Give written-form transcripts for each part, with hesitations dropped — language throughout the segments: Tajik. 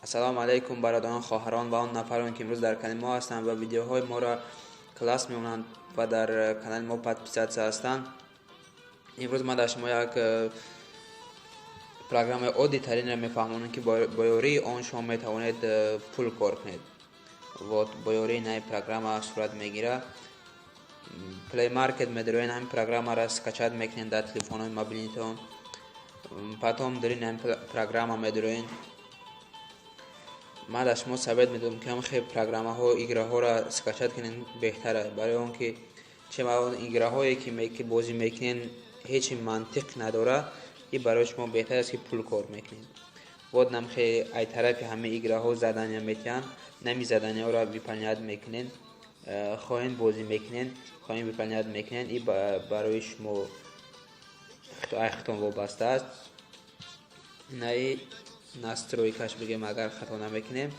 ассалому алайкум бародарон, хоҳарон ва он нафарон ки имрӯз дар канали мо ҳастанд ва видеоҳои моро класс меонанд ва дар канали мо подписатсия ҳастанд. имрӯз ман дар шумо як программаи оддитаринро мефаҳмонам ки бо ёрии он шумо метавонед пул кор кунед. Вот бо ёрии наи программа сурат мегирад. Play Market медироен, ҳамин программаро скачат мекунед дар телефонҳои мобилнитон. Потом дар ин программа медироен. ман дар шумо совет медодам ки ҳамин хеле программаҳо играҳоро скачат кунед беҳтар аст, барои он ки чема играҳое ки бозӣ мекунед ҳеҷ мантиқ надорад, и барои шумо беҳтар аст ки пул кор мекунед. вот нам хеле ай тарафи ҳамаи играҳо задания метиҳанд, нами заданияҳоро выполнять мекунед, хоҳем бозӣ мекунед, хоҳем выполнять мекунед, и барои шумо хитон вобаста аст. наи настройкаш бигем агар хато намекунем.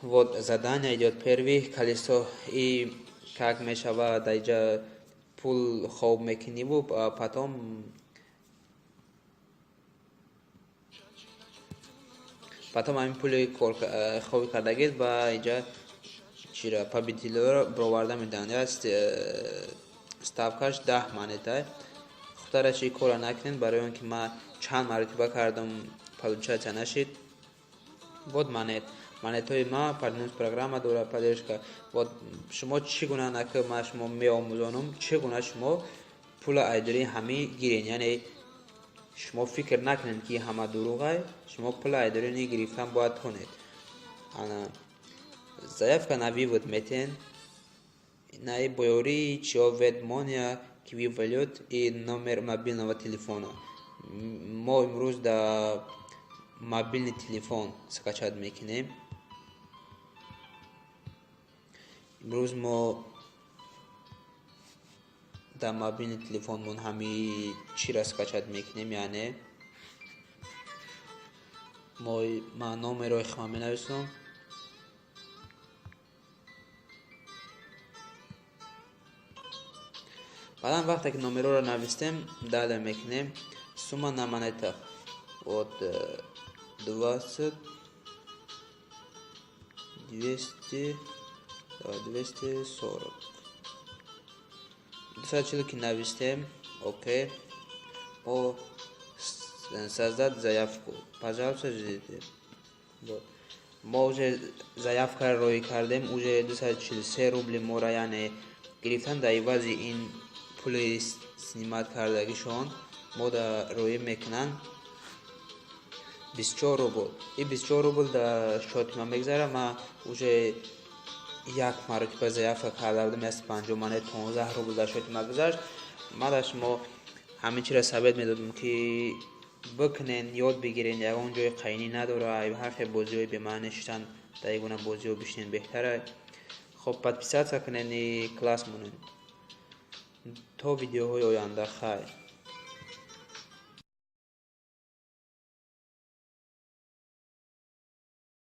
Вот задание идет первый колесо, и как мешавад даиҷа пул хоб мекуниву потом ҳамин пули хоби кардагид ба иҷа чира победителро бироварда медиҳанд. ставкаш 10 монета. хутара чи кора накунед, барои он ки ман чанд маротиба кардам, получатсия нашид. вот монетаи ма парнус программа дора поддержка. вот шумо чӣ гуна нака ман шумо меомӯзонам, чӣ гуна шумо пула айдори ҳами гирен, яъне шумо фикр накунед ки ҳама дурӯғ аст, шумо пула айдорини гирифтан бояд кунед. ана заявка на вывод метен на бо ёрии чио ведмония ки вывалёт и номер мобилного телефона. мо имрӯз да мобилный телефон скачат мекунем. имрӯз мо да мобилный телефонмон ҳами чиро скачат мекунем, яъне ман номеро ихма менависам. баъдан вақте ки номероро навистем далее мекунем. сумма на монетах вот 20 240 240 ки навистем. окей, о создать заявку, пожалуйста, ждите. вот мо уже заявкаро роӣ кардем, уже 243 рубли мора, яъне гирифтан дар ивази ин пули снимат кардагишон мо да роӣ мекунанд 24 рубл. и 24 рубл дар шоти ман мегзара. ман уже як маротиба заявка карда будам, 50 монет 15 рубл дар шоти ман гузашт. ман дар шумо ҳамин чиро совет медодам ки бикунен, ёд бигирен, ягон ҷои қайнӣ надорад, ҳар хел бозиҳои бемаъни шудан дар ин гуна бозиҳо бишинен беҳтар аст. хоб подписатсия кунед и класс монед. то видеоҳои оянда. хайр.